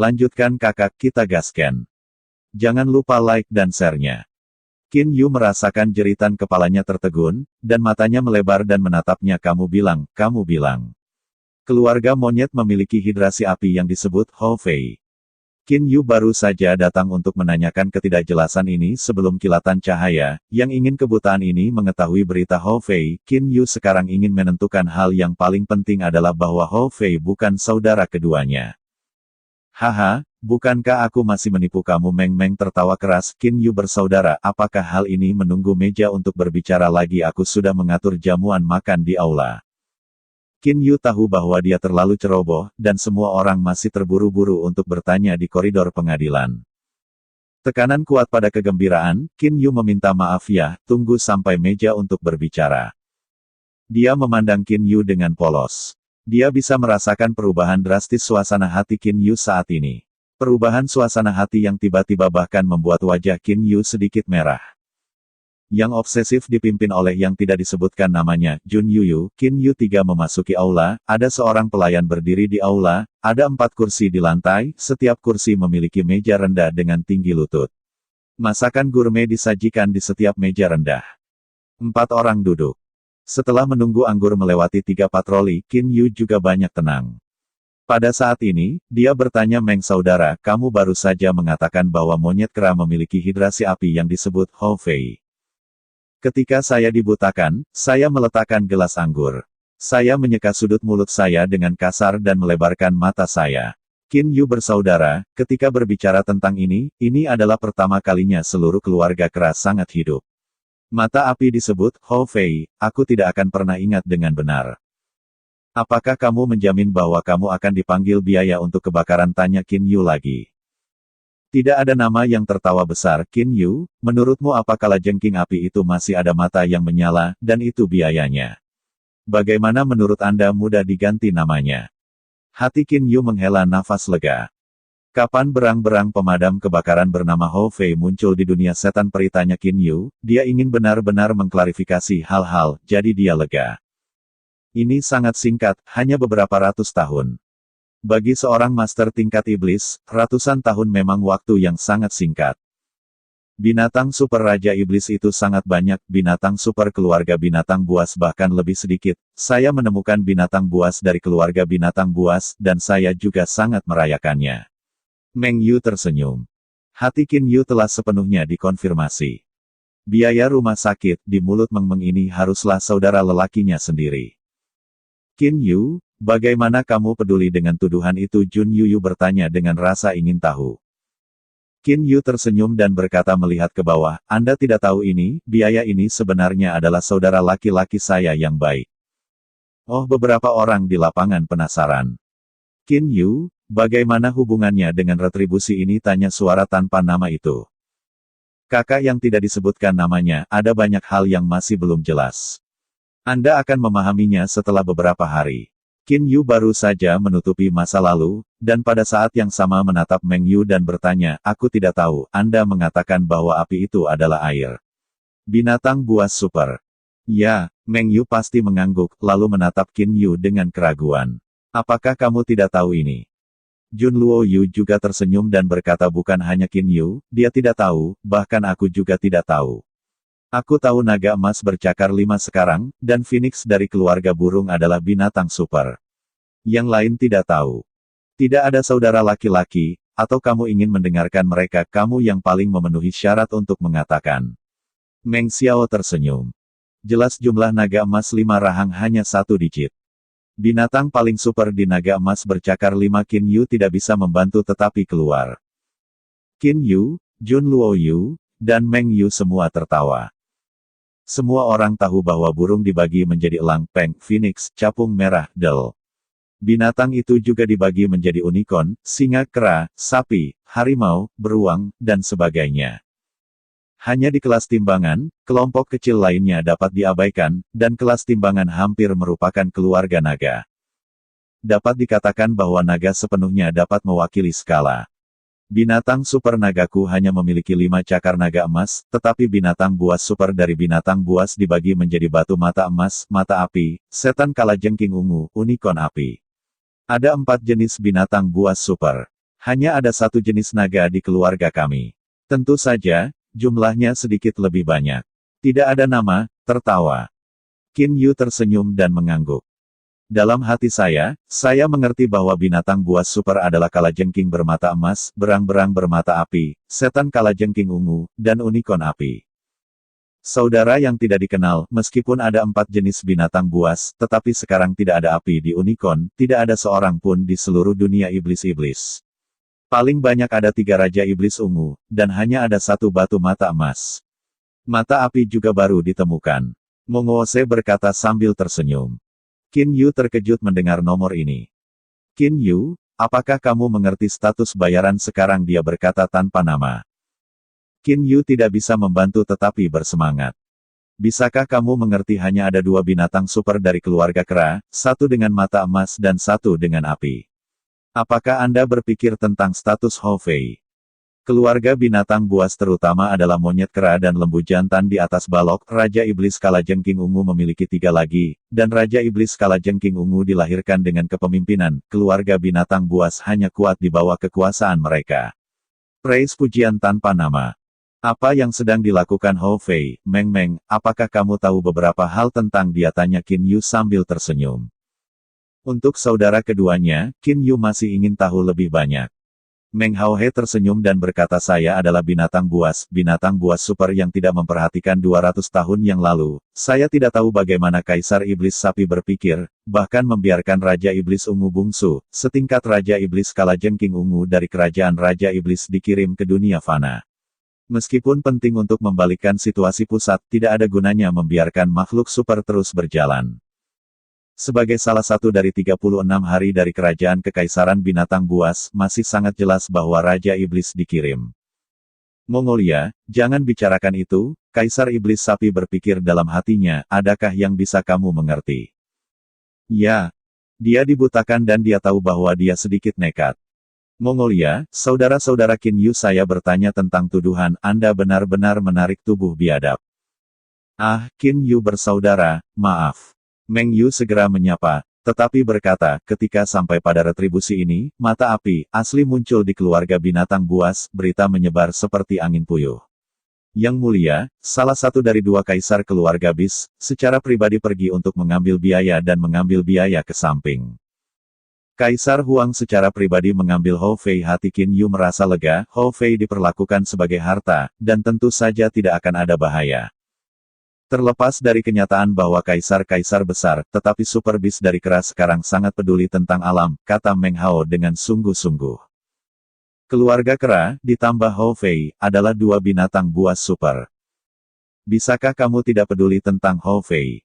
Lanjutkan kakak, kita gasken. Jangan lupa like dan share-nya. Qin Yu merasakan jeritan kepalanya tertegun, dan matanya melebar dan menatapnya. Kamu bilang. Keluarga monyet memiliki hidrasi api yang disebut Hou Fei. Qin Yu baru saja datang untuk menanyakan ketidakjelasan ini sebelum kilatan cahaya, yang ingin kebutaan ini mengetahui berita Hou Fei. Qin Yu sekarang ingin menentukan hal yang paling penting adalah bahwa Hou Fei bukan saudara keduanya. Haha, bukankah aku masih menipu kamu? Meng Meng tertawa keras. Qin Yu bersaudara, apakah hal ini menunggu meja untuk berbicara lagi? Aku sudah mengatur jamuan makan di aula. Qin Yu tahu bahwa dia terlalu ceroboh, dan semua orang masih terburu-buru untuk bertanya di koridor pengadilan. Tekanan kuat pada kegembiraan, Qin Yu meminta maaf ya, tunggu sampai meja untuk berbicara. Dia memandang Qin Yu dengan polos. Dia bisa merasakan perubahan drastis suasana hati Qin Yu saat ini. Perubahan suasana hati yang tiba-tiba bahkan membuat wajah Qin Yu sedikit merah. Yang obsesif dipimpin oleh yang tidak disebutkan namanya, Jun Yuyu. Qin Yu 3 memasuki aula, ada seorang pelayan berdiri di aula, ada 4 kursi di lantai, setiap kursi memiliki meja rendah dengan tinggi lutut. Masakan gourmet disajikan di setiap meja rendah. 4 orang duduk. Setelah menunggu anggur melewati 3 patroli, Qin Yu juga banyak tenang. Pada saat ini, dia bertanya, Meng saudara, kamu baru saja mengatakan bahwa monyet kera memiliki hidrasi api yang disebut Hou Fei. Ketika saya dibutakan, saya meletakkan gelas anggur. Saya menyeka sudut mulut saya dengan kasar dan melebarkan mata saya. Qin Yu bersaudara, ketika berbicara tentang ini adalah pertama kalinya seluruh keluarga kera sangat hidup. Mata api disebut Hou Fei, aku tidak akan pernah ingat dengan benar. Apakah kamu menjamin bahwa kamu akan dipanggil biaya untuk kebakaran? Tanya Qin Yu lagi. Tidak ada nama yang tertawa besar. Qin Yu, menurutmu apa kalajengking api itu masih ada mata yang menyala, dan itu biayanya? Bagaimana menurut Anda mudah diganti namanya? Hati Qin Yu menghela nafas lega. Kapan berang-berang pemadam kebakaran bernama Hou Fei muncul di dunia setan peri? Tanya Qin Yu, dia ingin benar-benar mengklarifikasi hal-hal, jadi dia lega. Ini sangat singkat, hanya beberapa ratus tahun. Bagi seorang master tingkat iblis, ratusan tahun memang waktu yang sangat singkat. Binatang super Raja Iblis itu sangat banyak, binatang super keluarga binatang buas bahkan lebih sedikit. Saya menemukan binatang buas dari keluarga binatang buas, dan saya juga sangat merayakannya. Meng Yu tersenyum. Hati Qin Yu telah sepenuhnya dikonfirmasi. Biaya rumah sakit di mulut Meng Meng ini haruslah saudara lelakinya sendiri. Qin Yu, bagaimana kamu peduli dengan tuduhan itu? Jun Yuyu bertanya dengan rasa ingin tahu. Qin Yu tersenyum dan berkata melihat ke bawah, Anda tidak tahu ini, biaya ini sebenarnya adalah saudara laki-laki saya yang baik. Oh, beberapa orang di lapangan penasaran. Qin Yu, bagaimana hubungannya dengan retribusi ini? Tanya suara tanpa nama itu. Kakak yang tidak disebutkan namanya, ada banyak hal yang masih belum jelas. Anda akan memahaminya setelah beberapa hari. Qin Yu baru saja menutupi masa lalu, dan pada saat yang sama menatap Meng Yu dan bertanya, aku tidak tahu, Anda mengatakan bahwa api itu adalah air. Binatang buas super. Ya, Meng Yu pasti mengangguk, lalu menatap Qin Yu dengan keraguan. Apakah kamu tidak tahu ini? Jun Luo Yu juga tersenyum dan berkata bukan hanya Qin Yu, dia tidak tahu, bahkan aku juga tidak tahu. Aku tahu naga emas bercakar 5 sekarang, dan Phoenix dari keluarga burung adalah binatang super. Yang lain tidak tahu. Tidak ada saudara laki-laki, atau kamu ingin mendengarkan mereka? Kamu yang paling memenuhi syarat untuk mengatakan. Meng Xiao tersenyum. Jelas jumlah naga emas 5 rahang hanya 1 digit. Binatang paling super di naga emas bercakar 5. Qin Yu tidak bisa membantu tetapi keluar. Qin Yu, Jun Luo Yu, dan Meng Yu semua tertawa. Semua orang tahu bahwa burung dibagi menjadi elang, peng, phoenix, capung merah, del. Binatang itu juga dibagi menjadi unicorn, singa, kera, sapi, harimau, beruang, dan sebagainya. Hanya di kelas timbangan, kelompok kecil lainnya dapat diabaikan, dan kelas timbangan hampir merupakan keluarga naga. Dapat dikatakan bahwa naga sepenuhnya dapat mewakili skala. Binatang super nagaku hanya memiliki 5 cakar naga emas, tetapi binatang buas super dari binatang buas dibagi menjadi batu mata emas, mata api, setan kalajengking ungu, unicorn api. Ada 4 jenis binatang buas super. Hanya ada satu jenis naga di keluarga kami. Tentu saja, jumlahnya sedikit lebih banyak. Tidak ada nama, tertawa. Qin Yu tersenyum dan mengangguk. Dalam hati saya mengerti bahwa binatang buas super adalah kalajengking bermata emas, berang-berang bermata api, setan kalajengking ungu, dan unicorn api. Saudara yang tidak dikenal, meskipun ada 4 jenis binatang buas, tetapi sekarang tidak ada api di unicorn, tidak ada seorang pun di seluruh dunia iblis-iblis. Paling banyak ada 3 raja iblis ungu, dan hanya ada 1 batu mata emas. Mata api juga baru ditemukan. Mongose berkata sambil tersenyum. Qin Yu terkejut mendengar nomor ini. Qin Yu, apakah kamu mengerti status bayaran sekarang? Dia berkata tanpa nama. Qin Yu tidak bisa membantu tetapi bersemangat. Bisakah kamu mengerti hanya ada 2 binatang super dari keluarga kera, 1 dengan mata emas dan 1 dengan api? Apakah Anda berpikir tentang status Hou Fei? Keluarga binatang buas terutama adalah monyet kera dan lembu jantan di atas balok. Raja Iblis Kalajengking Ungu memiliki 3 lagi, dan Raja Iblis Kalajengking Ungu dilahirkan dengan kepemimpinan. Keluarga binatang buas hanya kuat di bawah kekuasaan mereka. Praise pujian tanpa nama. Apa yang sedang dilakukan Hou Fei, Meng Meng, apakah kamu tahu beberapa hal tentang dia? Tanya Qin Yu sambil tersenyum. Untuk saudara keduanya, Qin Yu masih ingin tahu lebih banyak. Meng Hao He tersenyum dan berkata, saya adalah binatang buas super yang tidak memperhatikan 200 tahun yang lalu. Saya tidak tahu bagaimana Kaisar Iblis Sapi berpikir, bahkan membiarkan Raja Iblis Ungu bungsu, setingkat Raja Iblis Kalajengking Ungu dari kerajaan Raja Iblis dikirim ke dunia fana. Meskipun penting untuk membalikkan situasi pusat, tidak ada gunanya membiarkan makhluk super terus berjalan. Sebagai salah satu dari 36 hari dari kerajaan kekaisaran binatang buas, masih sangat jelas bahwa Raja Iblis dikirim. Mongolia, jangan bicarakan itu, Kaisar Iblis Sapi berpikir dalam hatinya, adakah yang bisa kamu mengerti? Ya, dia dibutakan dan dia tahu bahwa dia sedikit nekat. Mongolia, saudara-saudara Qin Yu, saya bertanya tentang tuduhan, Anda benar-benar menarik tubuh biadab. Ah, Qin Yu bersaudara, maaf. Meng Yu segera menyapa, tetapi berkata, ketika sampai pada retribusi ini, mata api, asli muncul di keluarga binatang buas, berita menyebar seperti angin puyuh. Yang mulia, salah satu dari 2 kaisar keluarga bis, secara pribadi pergi untuk mengambil biaya dan mengambil biaya ke samping. Kaisar Huang secara pribadi mengambil Hou Fei. Hati Qin Yu merasa lega, Hou Fei diperlakukan sebagai harta, dan tentu saja tidak akan ada bahaya. Terlepas dari kenyataan bahwa kaisar-kaisar besar, tetapi super bis dari kera sekarang sangat peduli tentang alam, kata Meng Hao dengan sungguh-sungguh. Keluarga kera, ditambah Hou Fei, adalah 2 binatang buas super. Bisakah kamu tidak peduli tentang Hou Fei?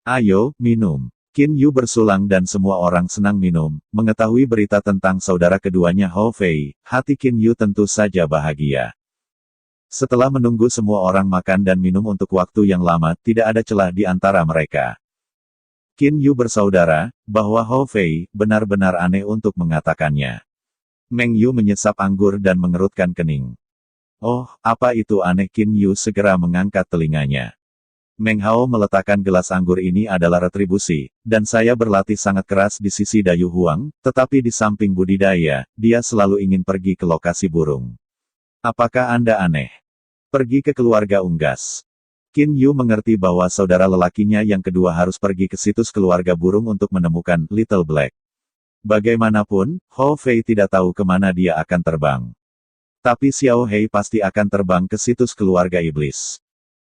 Ayo, minum. Qin Yu bersulang dan semua orang senang minum. Mengetahui berita tentang saudara keduanya Hou Fei, hati Qin Yu tentu saja bahagia. Setelah menunggu semua orang makan dan minum untuk waktu yang lama, tidak ada celah di antara mereka. Qin Yu bersaudara, bahwa Hou Fei, benar-benar aneh untuk mengatakannya. Meng Yu menyesap anggur dan mengerutkan kening. Oh, apa itu aneh? Qin Yu segera mengangkat telinganya. Meng Hao meletakkan gelas anggur ini adalah retribusi, dan saya berlatih sangat keras di sisi Dayu Huang, tetapi di samping budidaya, dia selalu ingin pergi ke lokasi burung. Apakah Anda aneh? Pergi ke keluarga unggas. Qin Yu mengerti bahwa saudara lelakinya yang kedua harus pergi ke situs keluarga burung untuk menemukan Little Black. Bagaimanapun, Hou Fei tidak tahu kemana dia akan terbang. Tapi Xiao Hei pasti akan terbang ke situs keluarga iblis.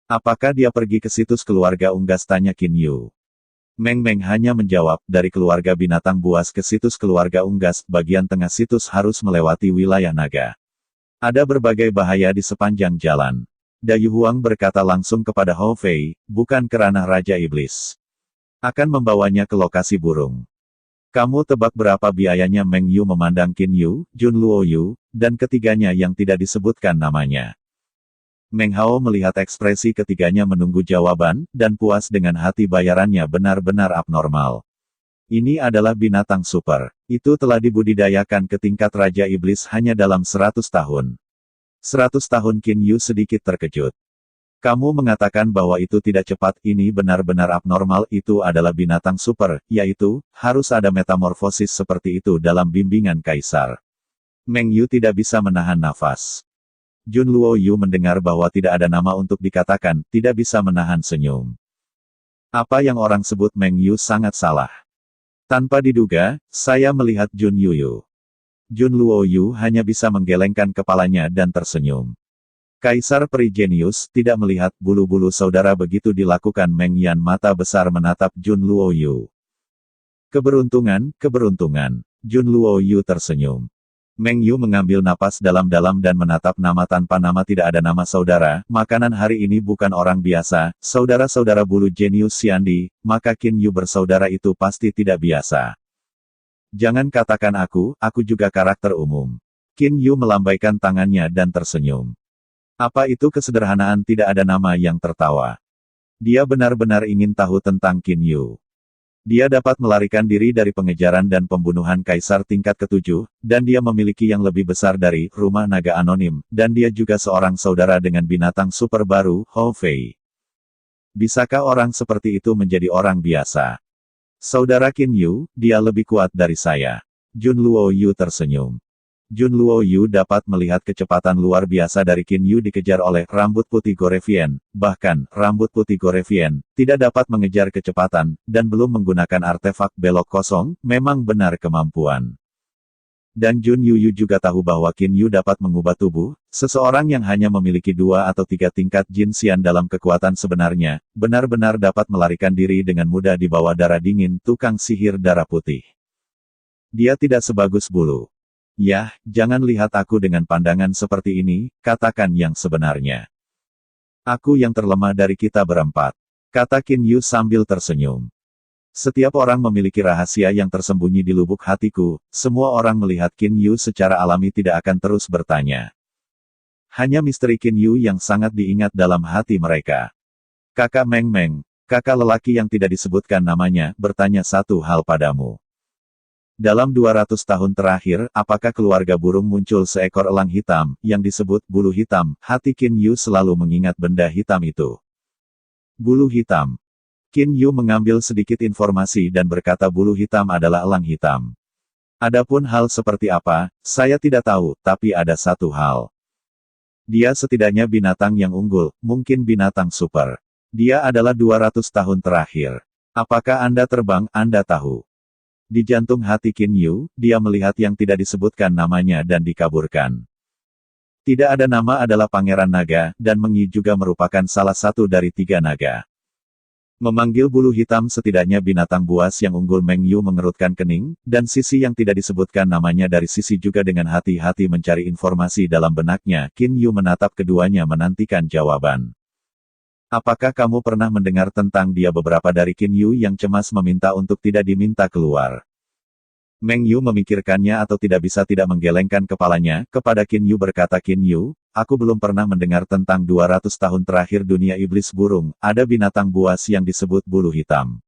Apakah dia pergi ke situs keluarga unggas? Tanya Qin Yu. Meng Meng hanya menjawab, dari keluarga binatang buas ke situs keluarga unggas, bagian tengah situs harus melewati wilayah naga. Ada berbagai bahaya di sepanjang jalan. Dayu Huang berkata langsung kepada Hou Fei, bukan kerana Raja Iblis akan membawanya ke lokasi burung. Kamu tebak berapa biayanya? Meng Yu memandang Qin Yu, Jun Luo Yu, dan ketiganya yang tidak disebutkan namanya. Meng Hao melihat ekspresi ketiganya menunggu jawaban, dan puas dengan hati. Bayarannya benar-benar abnormal. Ini adalah binatang super. Itu telah dibudidayakan ke tingkat Raja Iblis hanya dalam 100 tahun. 100 tahun. Qin Yu sedikit terkejut. Kamu mengatakan bahwa itu tidak cepat, ini benar-benar abnormal. Itu adalah binatang super, yaitu, harus ada metamorfosis seperti itu dalam bimbingan Kaisar. Meng Yu tidak bisa menahan nafas. Jun Luo Yu mendengar bahwa tidak ada nama untuk dikatakan, tidak bisa menahan senyum. Apa yang orang sebut Meng Yu sangat salah. Tanpa diduga, saya melihat Jun Yu. Jun Luo Yu hanya bisa menggelengkan kepalanya dan tersenyum. Kaisar Peri Jenius tidak melihat bulu-bulu saudara begitu dilakukan. Meng Yan mata besar menatap Jun Luo Yu. Keberuntungan, keberuntungan. Jun Luo Yu tersenyum. Meng Yu mengambil napas dalam-dalam dan menatap nama tanpa nama. Tidak ada nama saudara, makanan hari ini bukan orang biasa, saudara-saudara bulu jenius Xiandi, maka Qin Yu bersaudara itu pasti tidak biasa. Jangan katakan aku juga karakter umum. Qin Yu melambaikan tangannya dan tersenyum. Apa itu kesederhanaan? Tidak ada nama yang tertawa. Dia benar-benar ingin tahu tentang Qin Yu. Dia dapat melarikan diri dari pengejaran dan pembunuhan kaisar tingkat ke-7, dan dia memiliki yang lebih besar dari rumah naga anonim, dan dia juga seorang saudara dengan binatang super baru, Hou Fei. Bisakah orang seperti itu menjadi orang biasa? Saudara Qin Yu, dia lebih kuat dari saya. Jun Luo Yu tersenyum. Jun Luo Yu dapat melihat kecepatan luar biasa dari Qin Yu dikejar oleh rambut putih Gorevian, bahkan, rambut putih Gorevian, tidak dapat mengejar kecepatan, dan belum menggunakan artefak belok kosong, memang benar kemampuan. Dan Jun Yu juga tahu bahwa Qin Yu dapat mengubah tubuh, seseorang yang hanya memiliki 2 atau 3 tingkat Jin Xian dalam kekuatan sebenarnya, benar-benar dapat melarikan diri dengan mudah di bawah darah dingin tukang sihir darah putih. Dia tidak sebagus bulu. Yah, jangan lihat aku dengan pandangan seperti ini, katakan yang sebenarnya. Aku yang terlemah dari kita berempat. Kata Qin Yu sambil tersenyum. Setiap orang memiliki rahasia yang tersembunyi di lubuk hatiku, semua orang melihat Qin Yu secara alami tidak akan terus bertanya. Hanya misteri Qin Yu yang sangat diingat dalam hati mereka. Kakak Meng Meng, kakak lelaki yang tidak disebutkan namanya, bertanya satu hal padamu. Dalam 200 tahun terakhir, apakah keluarga burung muncul seekor elang hitam, yang disebut bulu hitam? Hati Qin Yu selalu mengingat benda hitam itu. Bulu hitam. Qin Yu mengambil sedikit informasi dan berkata bulu hitam adalah elang hitam. Adapun hal seperti apa, saya tidak tahu, tapi ada satu hal. Dia setidaknya binatang yang unggul, mungkin binatang super. Dia adalah 200 tahun terakhir. Apakah Anda terbang? Anda tahu. Di jantung hati Qin Yu, dia melihat yang tidak disebutkan namanya dan dikaburkan. Tidak ada nama adalah Pangeran Naga, dan Meng Yi juga merupakan salah satu dari 3 naga. Memanggil bulu hitam setidaknya binatang buas yang unggul. Meng Yu mengerutkan kening, dan sisi yang tidak disebutkan namanya dari sisi juga dengan hati-hati mencari informasi dalam benaknya. Qin Yu menatap keduanya menantikan jawaban. Apakah kamu pernah mendengar tentang dia? Beberapa dari Qin Yu yang cemas meminta untuk tidak diminta keluar. Meng Yu memikirkannya atau tidak bisa tidak menggelengkan kepalanya, kepada Qin Yu berkata Qin Yu, aku belum pernah mendengar tentang 200 tahun terakhir dunia iblis burung, ada binatang buas yang disebut bulu hitam.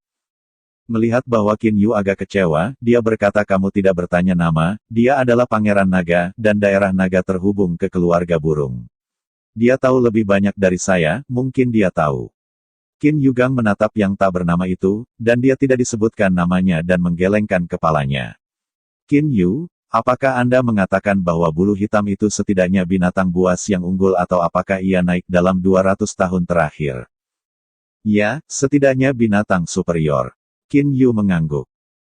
Melihat bahwa Qin Yu agak kecewa, dia berkata kamu tidak bertanya nama, dia adalah Pangeran Naga, dan daerah naga terhubung ke keluarga burung. Dia tahu lebih banyak dari saya, mungkin dia tahu. Qin Yugang menatap yang tak bernama itu, dan dia tidak disebutkan namanya dan menggelengkan kepalanya. Qin Yu, apakah Anda mengatakan bahwa bulu hitam itu setidaknya binatang buas yang unggul atau apakah ia naik dalam 200 tahun terakhir? Ya, setidaknya binatang superior. Qin Yu mengangguk.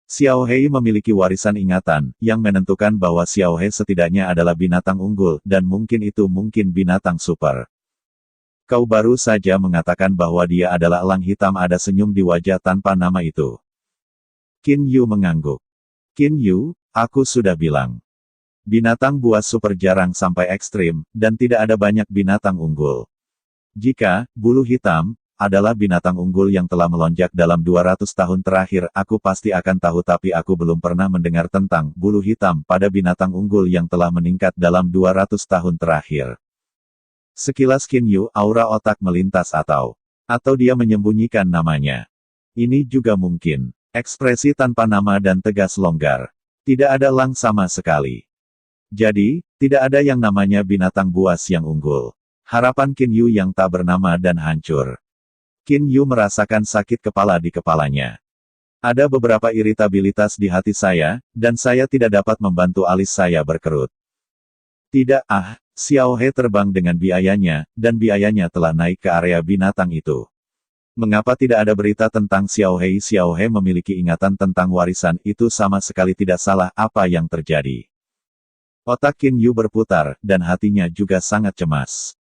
Xiao Hei memiliki warisan ingatan, yang menentukan bahwa Xiao Hei setidaknya adalah binatang unggul, dan mungkin itu mungkin binatang super. Kau baru saja mengatakan bahwa dia adalah elang hitam. Ada senyum di wajah tanpa nama itu. Qin Yu mengangguk. Qin Yu, aku sudah bilang. Binatang buas super jarang sampai ekstrim, dan tidak ada banyak binatang unggul. Jika, bulu hitam, adalah binatang unggul yang telah melonjak dalam 200 tahun terakhir, aku pasti akan tahu tapi aku belum pernah mendengar tentang bulu hitam pada binatang unggul yang telah meningkat dalam 200 tahun terakhir. Sekilas Qin Yu, aura otak melintas atau dia menyembunyikan namanya. Ini juga mungkin. Ekspresi tanpa nama dan tegas longgar. Tidak ada elang sama sekali. Jadi, tidak ada yang namanya binatang buas yang unggul. Harapan Qin Yu yang tak bernama dan hancur. Qin Yu merasakan sakit kepala di kepalanya. Ada beberapa iritabilitas di hati saya, dan saya tidak dapat membantu alis saya berkerut. Tidak, Xiao He terbang dengan biayanya, dan biayanya telah naik ke area binatang itu. Mengapa tidak ada berita tentang Xiao He? Xiao He memiliki ingatan tentang warisan itu sama sekali tidak salah apa yang terjadi. Otak Qin Yu berputar, dan hatinya juga sangat cemas.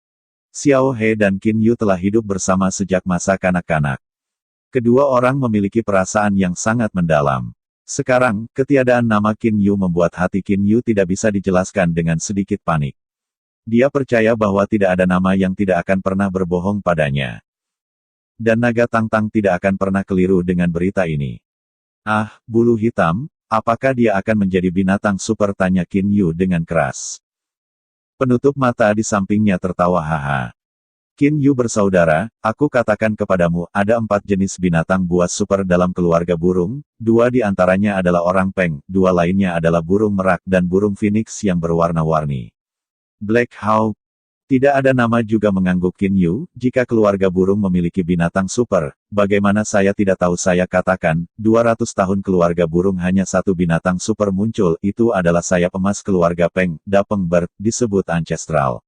Xiao He dan Qin Yu telah hidup bersama sejak masa kanak-kanak. Kedua orang memiliki perasaan yang sangat mendalam. Sekarang, ketiadaan nama Qin Yu membuat hati Qin Yu tidak bisa dijelaskan dengan sedikit panik. Dia percaya bahwa tidak ada nama yang tidak akan pernah berbohong padanya. Dan naga Tangtang tidak akan pernah keliru dengan berita ini. Bulu hitam, apakah dia akan menjadi binatang super? Tanya Qin Yu dengan keras. Penutup mata di sampingnya tertawa haha. Qin Yu bersaudara, aku katakan kepadamu, ada 4 jenis binatang buas super dalam keluarga burung, 2 di antaranya adalah orang peng, 2 lainnya adalah burung merak dan burung phoenix yang berwarna-warni. Black Hawk. Tidak ada nama juga, mengangguk Qin Yu. Jika keluarga burung memiliki binatang super, bagaimana saya tidak tahu? Saya katakan, 200 tahun keluarga burung hanya 1 binatang super muncul, itu adalah sayap emas keluarga Peng, Dapeng Bird, disebut ancestral.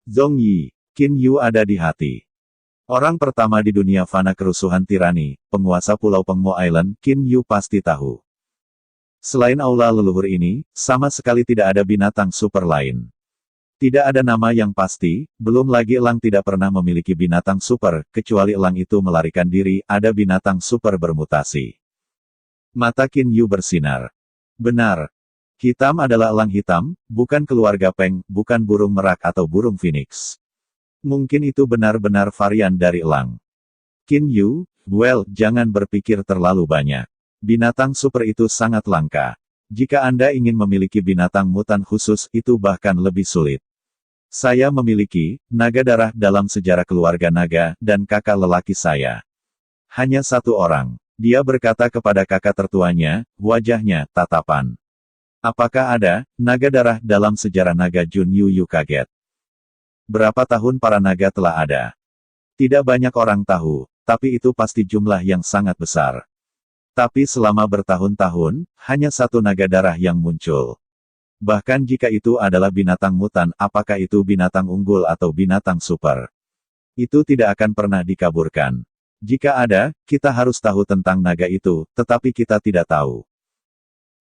Zhong Yi. Qin Yu ada di hati. Orang pertama di dunia fana kerusuhan tirani, penguasa Pulau Pengmo Island, Qin Yu pasti tahu. Selain aula leluhur ini, sama sekali tidak ada binatang super lain. Tidak ada nama yang pasti, belum lagi elang tidak pernah memiliki binatang super, kecuali elang itu melarikan diri, ada binatang super bermutasi. Mata Qin Yu bersinar. Benar. Hitam adalah elang hitam, bukan keluarga Peng, bukan burung merak atau burung phoenix. Mungkin itu benar-benar varian dari elang. Qin Yu, jangan berpikir terlalu banyak. Binatang super itu sangat langka. Jika Anda ingin memiliki binatang mutan khusus, itu bahkan lebih sulit. Saya memiliki naga darah dalam sejarah keluarga naga, dan kakak lelaki saya. Hanya 1 orang. Dia berkata kepada kakak tertuanya, wajahnya tatapan. Apakah ada naga darah dalam sejarah naga? Jun Yu kaget. Berapa tahun para naga telah ada? Tidak banyak orang tahu, tapi itu pasti jumlah yang sangat besar. Tapi selama bertahun-tahun, hanya 1 naga darah yang muncul. Bahkan jika itu adalah binatang mutan, apakah itu binatang unggul atau binatang super? Itu tidak akan pernah dikaburkan. Jika ada, kita harus tahu tentang naga itu, tetapi kita tidak tahu.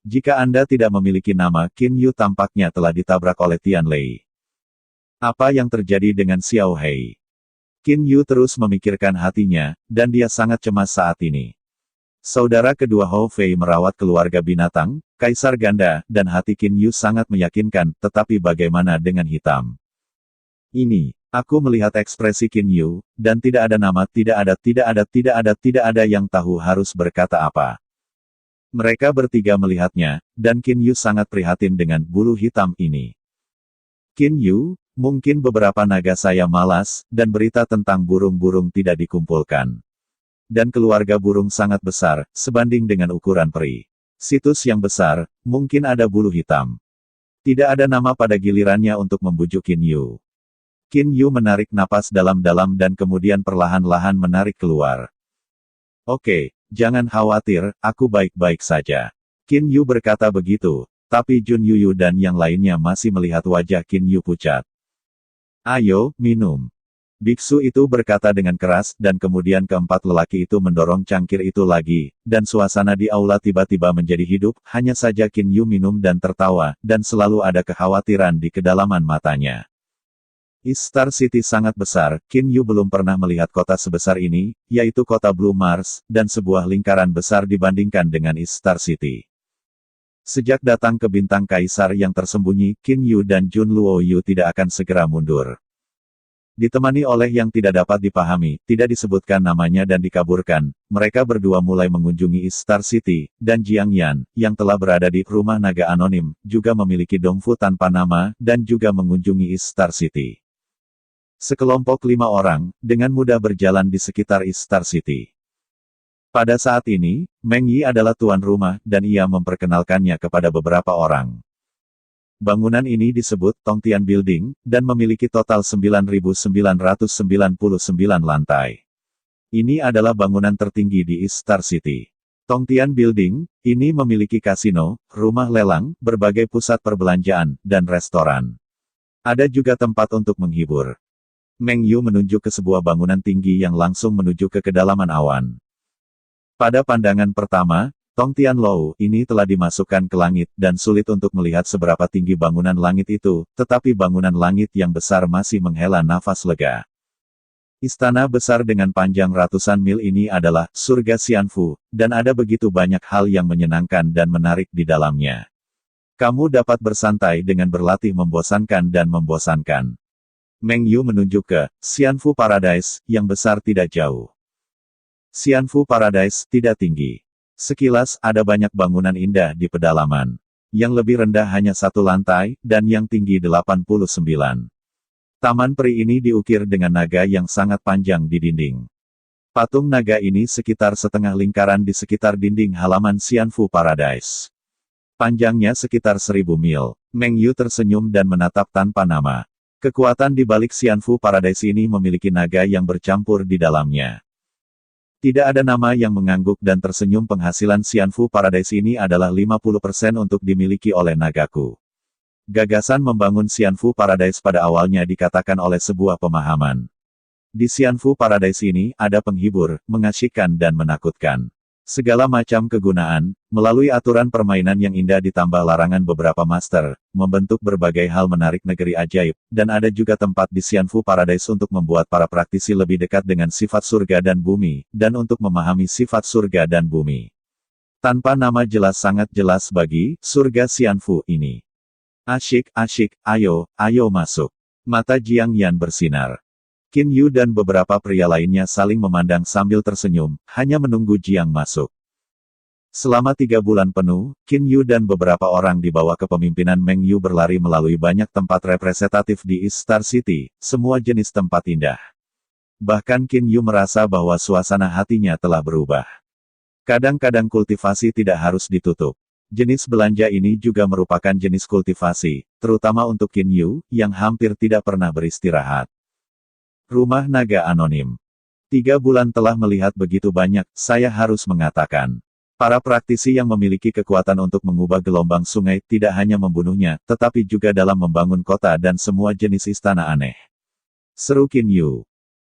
Jika Anda tidak memiliki nama, Qin Yu tampaknya telah ditabrak oleh Tian Lei. Apa yang terjadi dengan Xiao He? Qin Yu terus memikirkan hatinya, dan dia sangat cemas saat ini. Saudara kedua Hou Fei merawat keluarga binatang, Kaisar Ganda, dan hati Qin Yu sangat meyakinkan, tetapi bagaimana dengan hitam? Ini, aku melihat ekspresi Qin Yu, dan tidak ada nama, tidak ada yang tahu harus berkata apa. Mereka bertiga melihatnya, dan Qin Yu sangat prihatin dengan bulu hitam ini. Qin Yu, mungkin beberapa naga saya malas, dan berita tentang burung-burung tidak dikumpulkan. Dan keluarga burung sangat besar, sebanding dengan ukuran peri. Situs yang besar, mungkin ada bulu hitam. Tidak ada nama pada gilirannya untuk membujuk Qin Yu. Qin Yu menarik napas dalam-dalam dan kemudian perlahan-lahan menarik keluar. Oke, jangan khawatir, aku baik-baik saja. Qin Yu berkata begitu, tapi Jun Yu dan yang lainnya masih melihat wajah Qin Yu pucat. Ayo, minum. Biksu itu berkata dengan keras, dan kemudian keempat lelaki itu mendorong cangkir itu lagi, dan suasana di aula tiba-tiba menjadi hidup, hanya saja Qin Yu minum dan tertawa, dan selalu ada kekhawatiran di kedalaman matanya. Star City sangat besar, Qin Yu belum pernah melihat kota sebesar ini, yaitu kota Blue Mars, dan sebuah lingkaran besar dibandingkan dengan Star City. Sejak datang ke bintang kaisar yang tersembunyi, Qin Yu dan Jun Luo Yu tidak akan segera mundur. Ditemani oleh yang tidak dapat dipahami, tidak disebutkan namanya dan dikaburkan, mereka berdua mulai mengunjungi Star City, dan Jiang Yan, yang telah berada di rumah naga anonim, juga memiliki dongfu tanpa nama, dan juga mengunjungi Star City. Sekelompok 5 orang, dengan mudah berjalan di sekitar Star City. Pada saat ini, Meng Yi adalah tuan rumah, dan ia memperkenalkannya kepada beberapa orang. Bangunan ini disebut Tongtian Building, dan memiliki total 9.999 lantai. Ini adalah bangunan tertinggi di Star City. Tongtian Building, ini memiliki kasino, rumah lelang, berbagai pusat perbelanjaan, dan restoran. Ada juga tempat untuk menghibur. Meng Yu menunjuk ke sebuah bangunan tinggi yang langsung menuju ke kedalaman awan. Pada pandangan pertama, Tong Tianlou ini telah dimasukkan ke langit dan sulit untuk melihat seberapa tinggi bangunan langit itu, tetapi bangunan langit yang besar masih menghela nafas lega. Istana besar dengan panjang ratusan mil ini adalah surga Xianfu, dan ada begitu banyak hal yang menyenangkan dan menarik di dalamnya. Kamu dapat bersantai dengan berlatih membosankan dan membosankan. Meng Yu menunjuk ke Xianfu Paradise, yang besar tidak jauh. Xianfu Paradise tidak tinggi. Sekilas ada banyak bangunan indah di pedalaman. Yang lebih rendah hanya 1 lantai, dan yang tinggi 89. Taman peri ini diukir dengan naga yang sangat panjang di dinding. Patung naga ini sekitar setengah lingkaran di sekitar dinding halaman Xianfu Paradise. Panjangnya sekitar 1000 mil. Meng Yu tersenyum dan menatap tanpa nama. Kekuatan di balik Xianfu Paradise ini memiliki naga yang bercampur di dalamnya. Tidak ada nama yang mengangguk dan tersenyum. Penghasilan Xianfu Paradise ini adalah 50% untuk dimiliki oleh nagaku. Gagasan membangun Xianfu Paradise pada awalnya dikatakan oleh sebuah pemahaman. Di Xianfu Paradise ini ada penghibur, mengasyikkan dan menakutkan. Segala macam kegunaan, melalui aturan permainan yang indah ditambah larangan beberapa master, membentuk berbagai hal menarik negeri ajaib, dan ada juga tempat di Xianfu Paradise untuk membuat para praktisi lebih dekat dengan sifat surga dan bumi, dan untuk memahami sifat surga dan bumi. Tanpa nama jelas sangat jelas bagi surga Xianfu ini. Asyik, asyik, ayo, ayo masuk. Mata Jiang Yan bersinar. Qin Yu dan beberapa pria lainnya saling memandang sambil tersenyum, hanya menunggu Jiang masuk. Selama 3 bulan penuh, Qin Yu dan beberapa orang di bawah kepemimpinan Meng Yu berlari melalui banyak tempat representatif di East Star City, semua jenis tempat indah. Bahkan Qin Yu merasa bahwa suasana hatinya telah berubah. Kadang-kadang kultivasi tidak harus ditutup. Jenis belanja ini juga merupakan jenis kultivasi, terutama untuk Qin Yu, yang hampir tidak pernah beristirahat. Rumah Naga Anonim. 3 bulan telah melihat begitu banyak, saya harus mengatakan. Para praktisi yang memiliki kekuatan untuk mengubah gelombang sungai tidak hanya membunuhnya, tetapi juga dalam membangun kota dan semua jenis istana aneh. Seru Qin Yu.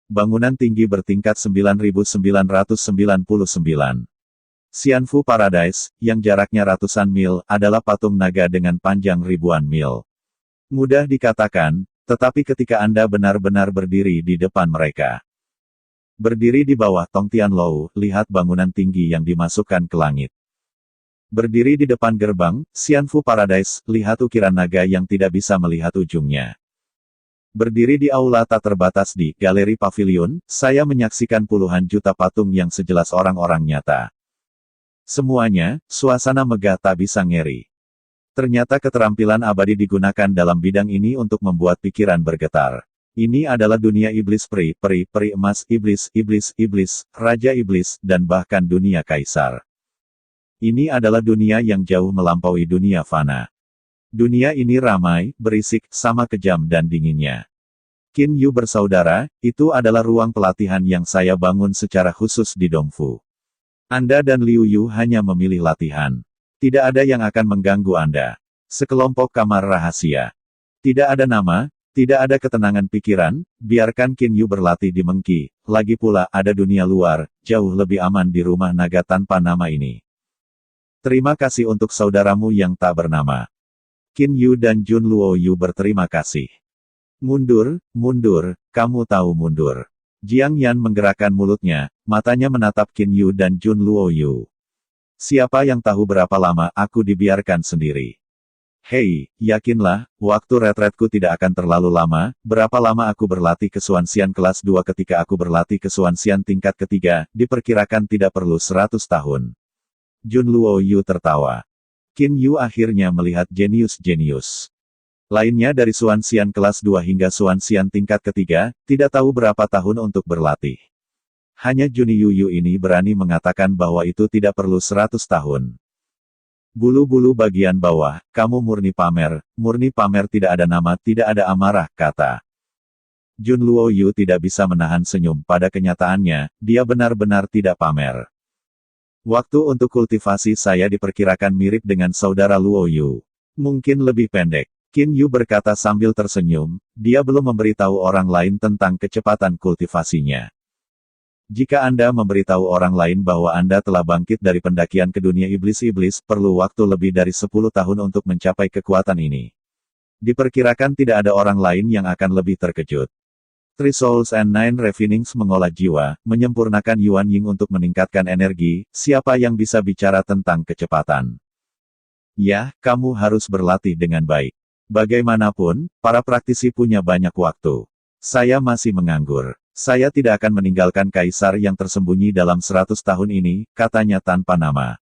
Bangunan tinggi bertingkat 9.999. Xianfu Paradise, yang jaraknya ratusan mil, adalah patung naga dengan panjang ribuan mil. Mudah dikatakan, tetapi ketika Anda benar-benar berdiri di depan mereka. Berdiri di bawah Tong Tianlou, lihat bangunan tinggi yang dimasukkan ke langit. Berdiri di depan gerbang, Xianfu Paradise, lihat ukiran naga yang tidak bisa melihat ujungnya. Berdiri di aula tak terbatas di Galeri Pavilion, saya menyaksikan puluhan juta patung yang sejelas orang-orang nyata. Semuanya, suasana megah tak bisa ngeri. Ternyata keterampilan abadi digunakan dalam bidang ini untuk membuat pikiran bergetar. Ini adalah dunia iblis peri, peri emas, iblis, raja iblis, dan bahkan dunia kaisar. Ini adalah dunia yang jauh melampaui dunia fana. Dunia ini ramai, berisik, sama kejam dan dinginnya. Qin Yu bersaudara, itu adalah ruang pelatihan yang saya bangun secara khusus di Dongfu. Anda dan Liu Yu hanya memilih latihan. Tidak ada yang akan mengganggu Anda. Sekelompok kamar rahasia. Tidak ada nama, tidak ada ketenangan pikiran, biarkan Qin Yu berlatih di Mengki. Lagi pula ada dunia luar, jauh lebih aman di rumah naga tanpa nama ini. Terima kasih untuk saudaramu yang tak bernama. Qin Yu dan Jun Luo Yu berterima kasih. Mundur, mundur, kamu tahu mundur. Jiang Yan menggerakkan mulutnya, matanya menatap Qin Yu dan Jun Luo Yu. Siapa yang tahu berapa lama aku dibiarkan sendiri? Hei, yakinlah, waktu retretku tidak akan terlalu lama. Berapa lama aku berlatih kesuansian kelas 2 ketika aku berlatih kesuansian tingkat ketiga, diperkirakan tidak perlu 100 tahun. Jun Luo Yu tertawa. Qin Yu akhirnya melihat jenius-jenius lainnya dari suansian kelas 2 hingga suansian tingkat ketiga, tidak tahu berapa tahun untuk berlatih. Hanya Jun Yu ini berani mengatakan bahwa itu tidak perlu 100 tahun. Bulu-bulu bagian bawah, kamu murni pamer tidak ada nama, tidak ada amarah, kata. Jun Luo Yu tidak bisa menahan senyum pada kenyataannya, dia benar-benar tidak pamer. Waktu untuk kultivasi saya diperkirakan mirip dengan saudara Luo Yu. Mungkin lebih pendek. Qin Yu berkata sambil tersenyum, dia belum memberitahu orang lain tentang kecepatan kultivasinya. Jika Anda memberitahu orang lain bahwa Anda telah bangkit dari pendakian ke dunia iblis-iblis, perlu waktu lebih dari 10 tahun untuk mencapai kekuatan ini. Diperkirakan tidak ada orang lain yang akan lebih terkejut. Three Souls and Nine Refinings mengolah jiwa, menyempurnakan Yuan Ying untuk meningkatkan energi, siapa yang bisa bicara tentang kecepatan? Ya, kamu harus berlatih dengan baik. Bagaimanapun, para praktisi punya banyak waktu. Saya masih menganggur. Saya tidak akan meninggalkan kaisar yang tersembunyi dalam 100 tahun ini, katanya tanpa nama.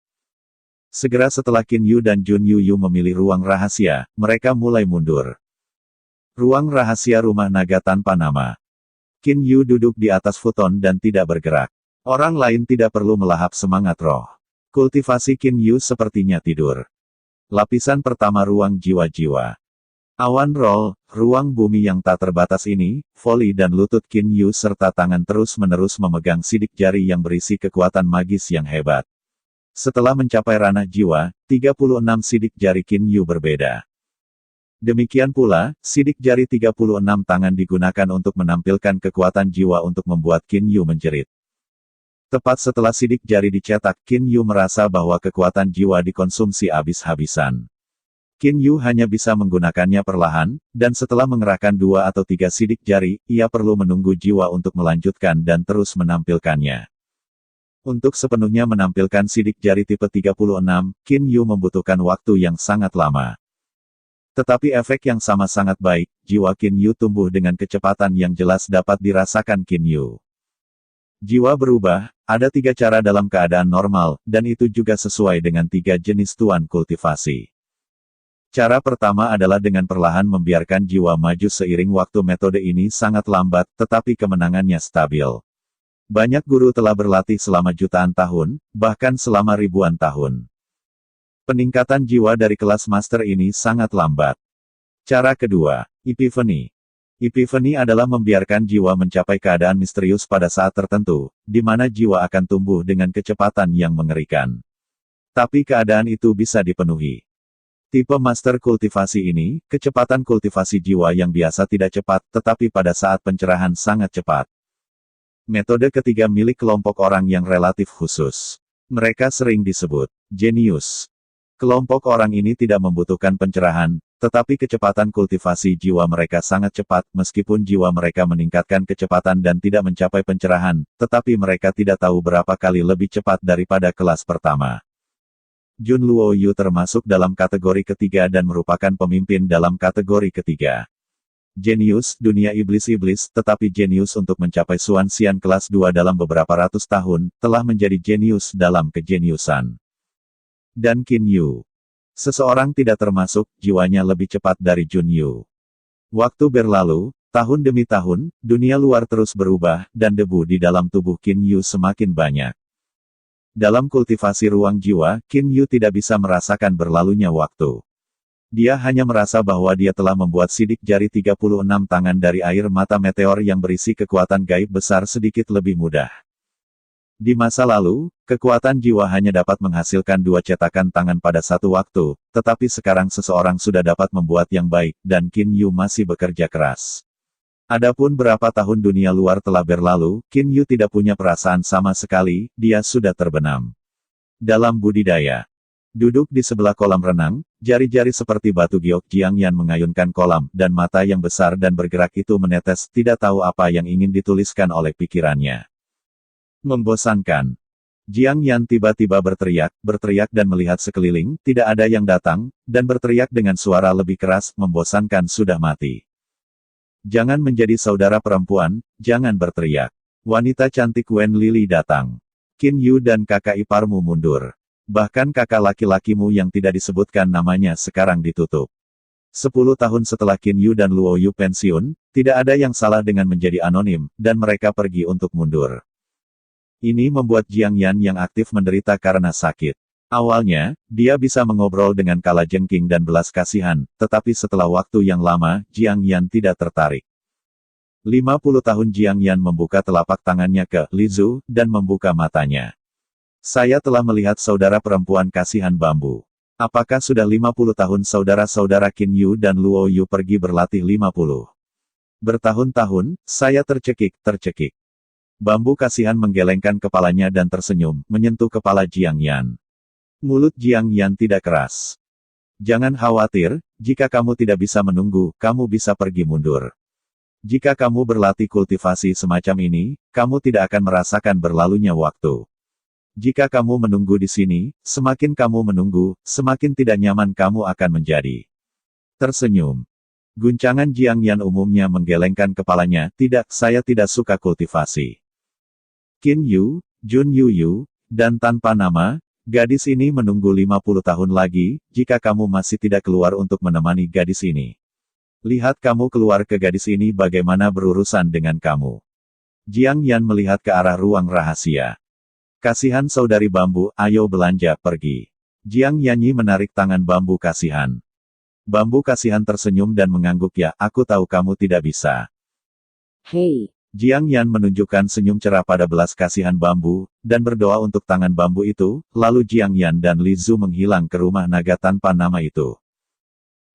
Segera setelah Qin Yu dan Jun Yu memilih ruang rahasia, mereka mulai mundur. Ruang rahasia rumah naga tanpa nama. Qin Yu duduk di atas futon dan tidak bergerak. Orang lain tidak perlu melahap semangat roh. Kultivasi Qin Yu sepertinya tidur. Lapisan pertama ruang jiwa-jiwa. Awan roll, ruang bumi yang tak terbatas ini, voli dan lutut Qin Yu serta tangan terus-menerus memegang sidik jari yang berisi kekuatan magis yang hebat. Setelah mencapai ranah jiwa, 36 sidik jari Qin Yu berbeda. Demikian pula, sidik jari 36 tangan digunakan untuk menampilkan kekuatan jiwa untuk membuat Qin Yu menjerit. Tepat setelah sidik jari dicetak, Qin Yu merasa bahwa kekuatan jiwa dikonsumsi habis-habisan. Qin Yu hanya bisa menggunakannya perlahan, dan setelah mengerahkan 2 atau 3 sidik jari, ia perlu menunggu jiwa untuk melanjutkan dan terus menampilkannya. Untuk sepenuhnya menampilkan sidik jari tipe 36, Qin Yu membutuhkan waktu yang sangat lama. Tetapi efek yang sama sangat baik, jiwa Qin Yu tumbuh dengan kecepatan yang jelas dapat dirasakan Qin Yu. Jiwa berubah, ada 3 cara dalam keadaan normal, dan itu juga sesuai dengan 3 jenis tuan kultivasi. Cara pertama adalah dengan perlahan membiarkan jiwa maju seiring waktu. Metode ini sangat lambat, tetapi kemenangannya stabil. Banyak guru telah berlatih selama jutaan tahun, bahkan selama ribuan tahun. Peningkatan jiwa dari kelas master ini sangat lambat. Cara kedua, Epiphany. Epiphany adalah membiarkan jiwa mencapai keadaan misterius pada saat tertentu, di mana jiwa akan tumbuh dengan kecepatan yang mengerikan. Tapi keadaan itu bisa dipenuhi. Tipe master kultivasi ini, kecepatan kultivasi jiwa yang biasa tidak cepat, tetapi pada saat pencerahan sangat cepat. Metode ketiga milik kelompok orang yang relatif khusus. Mereka sering disebut jenius. Kelompok orang ini tidak membutuhkan pencerahan, tetapi kecepatan kultivasi jiwa mereka sangat cepat, meskipun jiwa mereka meningkatkan kecepatan dan tidak mencapai pencerahan, tetapi mereka tidak tahu berapa kali lebih cepat daripada kelas pertama. Jun Luoyu termasuk dalam kategori ketiga dan merupakan pemimpin dalam kategori ketiga. Jenius, dunia iblis-iblis, tetapi jenius untuk mencapai Xuan Xian kelas 2 dalam beberapa ratus tahun, telah menjadi jenius dalam kejeniusan. Dan Qin Yu. Seseorang tidak termasuk, jiwanya lebih cepat dari Jun Yu. Waktu berlalu, tahun demi tahun, dunia luar terus berubah, dan debu di dalam tubuh Qin Yu semakin banyak. Dalam kultivasi ruang jiwa, Qin Yu tidak bisa merasakan berlalunya waktu. Dia hanya merasa bahwa dia telah membuat sidik jari 36 tangan dari air mata meteor yang berisi kekuatan gaib besar sedikit lebih mudah. Di masa lalu, kekuatan jiwa hanya dapat menghasilkan 2 cetakan tangan pada satu waktu, tetapi sekarang seseorang sudah dapat membuat yang baik, dan Qin Yu masih bekerja keras. Adapun berapa tahun dunia luar telah berlalu, Qin Yu tidak punya perasaan sama sekali, dia sudah terbenam dalam budidaya. Duduk di sebelah kolam renang, jari-jari seperti batu giok Jiangyan mengayunkan kolam, dan mata yang besar dan bergerak itu menetes, tidak tahu apa yang ingin dituliskan oleh pikirannya. Membosankan. Jiangyan tiba-tiba berteriak dan melihat sekeliling, tidak ada yang datang, dan berteriak dengan suara lebih keras, membosankan sudah mati. Jangan menjadi saudara perempuan, jangan berteriak. Wanita cantik Wen Lili datang. Qin Yu dan kakak iparmu mundur. Bahkan kakak laki-lakimu yang tidak disebutkan namanya sekarang ditutup. 10 tahun setelah Qin Yu dan Luo Yu pensiun, tidak ada yang salah dengan menjadi anonim, dan mereka pergi untuk mundur. Ini membuat Jiang Yan yang aktif menderita karena sakit. Awalnya, dia bisa mengobrol dengan kalajengking dan belas kasihan, tetapi setelah waktu yang lama, Jiang Yan tidak tertarik. 50 tahun Jiang Yan membuka telapak tangannya ke Li Zhu, dan membuka matanya. Saya telah melihat saudara perempuan kasihan bambu. Apakah sudah 50 tahun saudara-saudara Qin Yu dan Luo Yu pergi berlatih 50? Bertahun-tahun, saya tercekik. Bambu kasihan menggelengkan kepalanya dan tersenyum, menyentuh kepala Jiang Yan. Mulut Jiang Yan tidak keras. Jangan khawatir, jika kamu tidak bisa menunggu, kamu bisa pergi mundur. Jika kamu berlatih kultivasi semacam ini, kamu tidak akan merasakan berlalunya waktu. Jika kamu menunggu di sini, semakin kamu menunggu, semakin tidak nyaman kamu akan menjadi. Tersenyum. Guncangan Jiang Yan umumnya menggelengkan kepalanya, tidak, saya tidak suka kultivasi. Qin Yu, Jun Yu, dan tanpa nama, gadis ini menunggu 50 tahun lagi, jika kamu masih tidak keluar untuk menemani gadis ini. Lihat kamu keluar ke gadis ini bagaimana berurusan dengan kamu. Jiang Yan melihat ke arah ruang rahasia. Kasihan saudari bambu, ayo belanja, pergi. Jiang Yanyi menarik tangan bambu kasihan. Bambu kasihan tersenyum dan mengangguk, ya, aku tahu kamu tidak bisa. Hei. Jiang Yan menunjukkan senyum cerah pada belas kasihan bambu, dan berdoa untuk tangan bambu itu, lalu Jiang Yan dan Li Zhu menghilang ke rumah naga tanpa nama itu.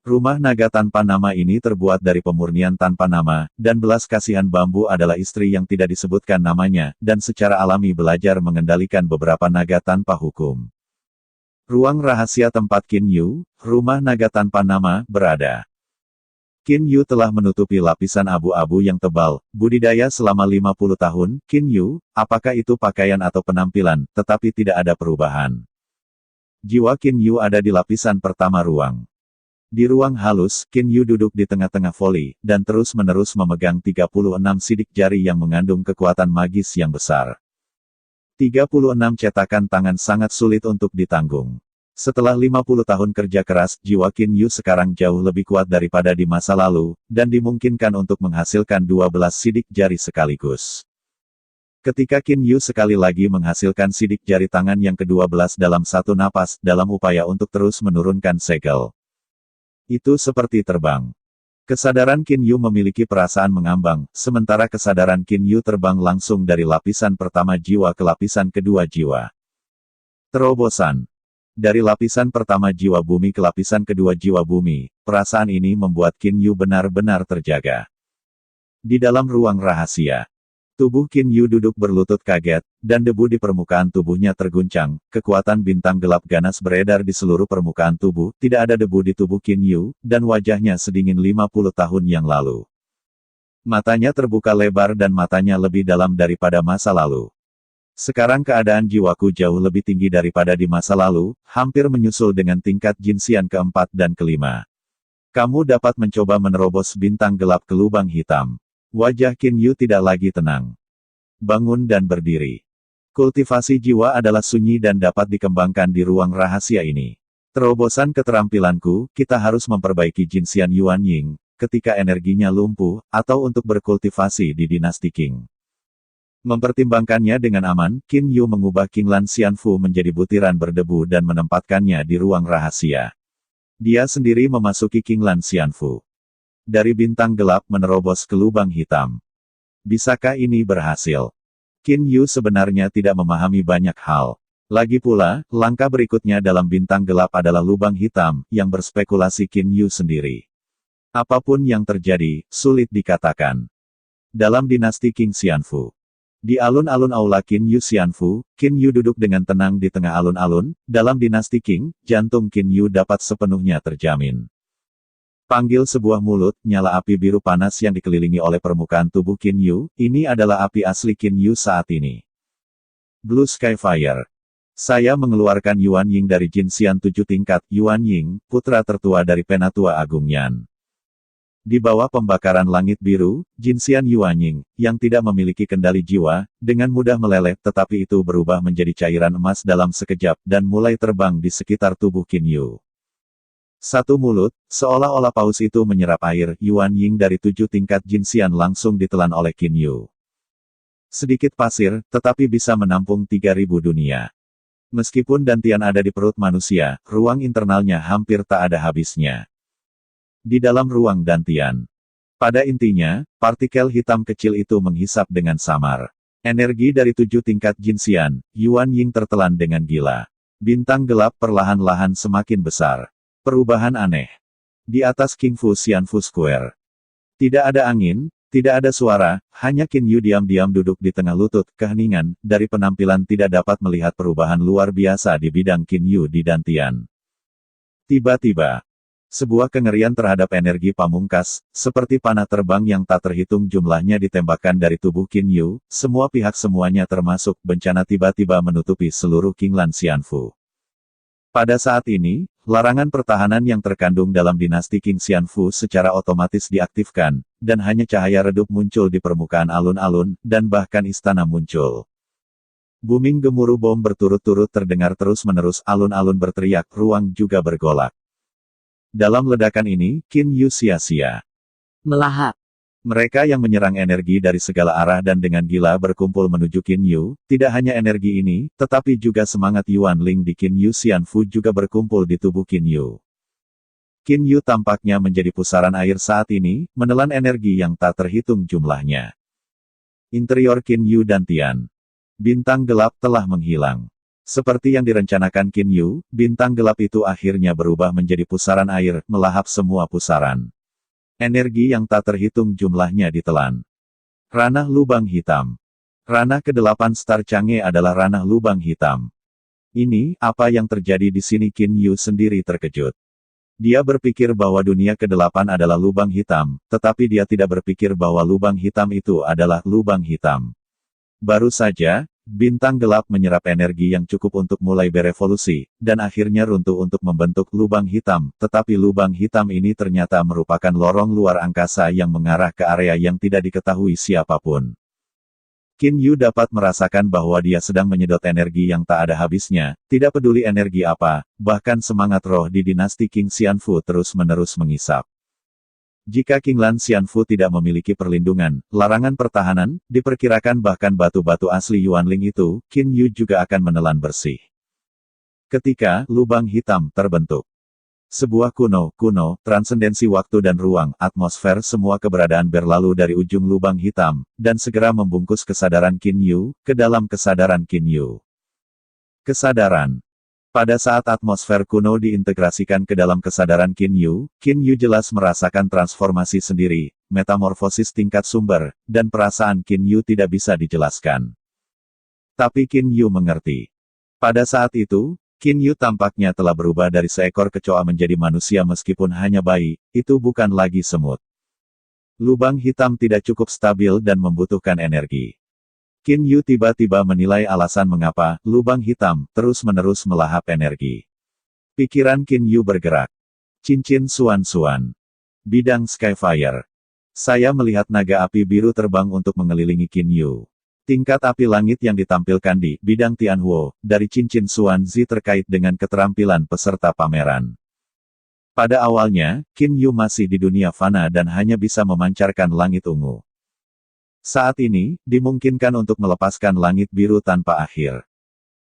Rumah naga tanpa nama ini terbuat dari pemurnian tanpa nama, dan belas kasihan bambu adalah istri yang tidak disebutkan namanya, dan secara alami belajar mengendalikan beberapa naga tanpa hukum. Ruang rahasia tempat Qin Yu, rumah naga tanpa nama, berada. Qin Yu telah menutupi lapisan abu-abu yang tebal, budidaya selama 50 tahun, Qin Yu, apakah itu pakaian atau penampilan, tetapi tidak ada perubahan. Jiwa Qin Yu ada di lapisan pertama ruang. Di ruang halus, Qin Yu duduk di tengah-tengah voli, dan terus-menerus memegang 36 sidik jari yang mengandung kekuatan magis yang besar. 36 cetakan tangan sangat sulit untuk ditanggung. Setelah 50 tahun kerja keras, jiwa Qin Yu sekarang jauh lebih kuat daripada di masa lalu, dan dimungkinkan untuk menghasilkan 12 sidik jari sekaligus. Ketika Qin Yu sekali lagi menghasilkan sidik jari tangan yang ke-12 dalam satu napas, dalam upaya untuk terus menurunkan segel. Itu seperti terbang. Kesadaran Qin Yu memiliki perasaan mengambang, sementara kesadaran Qin Yu terbang langsung dari lapisan pertama jiwa ke lapisan kedua jiwa. Terobosan. Dari lapisan pertama jiwa bumi ke lapisan kedua jiwa bumi, perasaan ini membuat Qin Yu benar-benar terjaga. Di dalam ruang rahasia, tubuh Qin Yu duduk berlutut kaget, dan debu di permukaan tubuhnya terguncang, kekuatan bintang gelap ganas beredar di seluruh permukaan tubuh, tidak ada debu di tubuh Qin Yu, dan wajahnya sedingin 50 tahun yang lalu. Matanya terbuka lebar dan matanya lebih dalam daripada masa lalu. Sekarang keadaan jiwaku jauh lebih tinggi daripada di masa lalu, hampir menyusul dengan tingkat jinsian keempat dan kelima. Kamu dapat mencoba menerobos bintang gelap ke lubang hitam. Wajah Qin Yu tidak lagi tenang. Bangun dan berdiri. Kultivasi jiwa adalah sunyi dan dapat dikembangkan di ruang rahasia ini. Terobosan keterampilanku, kita harus memperbaiki jinsian Yuan Ying, ketika energinya lumpuh, atau untuk berkultivasi di dinasti Qing. Mempertimbangkannya dengan aman, Qin Yu mengubah Qinglan Xianfu menjadi butiran berdebu dan menempatkannya di ruang rahasia. Dia sendiri memasuki Qinglan Xianfu. Dari bintang gelap menerobos ke lubang hitam. Bisakah ini berhasil? Qin Yu sebenarnya tidak memahami banyak hal. Lagi pula, langkah berikutnya dalam bintang gelap adalah lubang hitam, yang berspekulasi Qin Yu sendiri. Apapun yang terjadi, sulit dikatakan. Dalam dinasti Qing Xianfu. Di alun-alun aula Qin Yu Xianfu, Qin Yu duduk dengan tenang di tengah alun-alun. Dalam dinasti Qing, jantung Qin Yu dapat sepenuhnya terjamin. Panggil sebuah mulut, nyala api biru panas yang dikelilingi oleh permukaan tubuh Qin Yu, ini adalah api asli Qin Yu saat ini. Blue Sky Fire. Saya mengeluarkan Yuan Ying dari jinsian 7 tingkat, Yuan Ying, putra tertua dari Penatua Agung Yan. Di bawah pembakaran langit biru, jinsian Yuan Ying, yang tidak memiliki kendali jiwa, dengan mudah meleleh tetapi itu berubah menjadi cairan emas dalam sekejap, dan mulai terbang di sekitar tubuh Qin Yu. Satu mulut, seolah-olah paus itu menyerap air, Yuan Ying dari 7 tingkat jinsian langsung ditelan oleh Qin Yu. Sedikit pasir, tetapi bisa menampung 3.000 dunia. Meskipun dantian ada di perut manusia, ruang internalnya hampir tak ada habisnya. Di dalam ruang dantian. Pada intinya, partikel hitam kecil itu menghisap dengan samar. Energi dari 7 tingkat jinsian, Yuan Ying tertelan dengan gila. Bintang gelap perlahan-lahan semakin besar. Perubahan aneh. Di atas King Fu Xianfu Square. Tidak ada angin, tidak ada suara, hanya Qin Yu diam-diam duduk di tengah lutut, keheningan. Dari penampilan tidak dapat melihat perubahan luar biasa di bidang Qin Yu di Dantian. Tiba-tiba, sebuah kengerian terhadap energi pamungkas, seperti panah terbang yang tak terhitung jumlahnya ditembakkan dari tubuh Qin Yu, semua pihak semuanya termasuk bencana tiba-tiba menutupi seluruh Qinglan Xianfu. Pada saat ini, larangan pertahanan yang terkandung dalam dinasti Qing Xianfu secara otomatis diaktifkan, dan hanya cahaya redup muncul di permukaan alun-alun, dan bahkan istana muncul. Booming gemuruh bom berturut-turut terdengar terus-menerus, alun-alun berteriak, ruang juga bergolak. Dalam ledakan ini, Qin Yu sia-sia. Melahap. Mereka yang menyerang energi dari segala arah dan dengan gila berkumpul menuju Qin Yu, tidak hanya energi ini, tetapi juga semangat Yuan Ling di Qin Yu Xianfu juga berkumpul di tubuh Qin Yu. Qin Yu tampaknya menjadi pusaran air saat ini, menelan energi yang tak terhitung jumlahnya. Interior Qin Yu Dantian. Bintang gelap telah menghilang. Seperti yang direncanakan Qin Yu, bintang gelap itu akhirnya berubah menjadi pusaran air, melahap semua pusaran. Energi yang tak terhitung jumlahnya ditelan. Ranah lubang hitam. Ranah ke-8 Star Chang'e adalah ranah lubang hitam. Ini, apa yang terjadi di sini? Qin Yu sendiri terkejut. Dia berpikir bahwa dunia ke-8 adalah lubang hitam, tetapi dia tidak berpikir bahwa lubang hitam itu adalah lubang hitam. Baru saja, bintang gelap menyerap energi yang cukup untuk mulai berevolusi, dan akhirnya runtuh untuk membentuk lubang hitam, tetapi lubang hitam ini ternyata merupakan lorong luar angkasa yang mengarah ke area yang tidak diketahui siapapun. Qin Yu dapat merasakan bahwa dia sedang menyedot energi yang tak ada habisnya, tidak peduli energi apa, bahkan semangat roh di dinasti Qing Xianfu terus-menerus mengisap. Jika Qinglan Xianfu tidak memiliki perlindungan, larangan pertahanan, diperkirakan bahkan batu-batu asli Yuanling itu, Qin Yu juga akan menelan bersih. Ketika lubang hitam terbentuk. Sebuah kuno, transendensi waktu dan ruang, atmosfer semua keberadaan berlalu dari ujung lubang hitam, dan segera membungkus kesadaran Qin Yu, ke dalam kesadaran Qin Yu. Kesadaran. Pada saat atmosfer kuno diintegrasikan ke dalam kesadaran Qin Yu jelas merasakan transformasi sendiri, metamorfosis tingkat sumber, dan perasaan Qin Yu tidak bisa dijelaskan. Tapi Qin Yu mengerti. Pada saat itu, Qin Yu tampaknya telah berubah dari seekor kecoa menjadi manusia meskipun hanya bayi, itu bukan lagi semut. Lubang hitam tidak cukup stabil dan membutuhkan energi. Qin Yu tiba-tiba menilai alasan mengapa lubang hitam terus-menerus melahap energi. Pikiran Qin Yu bergerak. Cincin Suan-Suan. Bidang Skyfire. Saya melihat naga api biru terbang untuk mengelilingi Qin Yu. Tingkat api langit yang ditampilkan di bidang Tianhuo dari cincin Suan Zi terkait dengan keterampilan peserta pameran. Pada awalnya, Qin Yu masih di dunia fana dan hanya bisa memancarkan langit ungu. Saat ini, dimungkinkan untuk melepaskan langit biru tanpa akhir.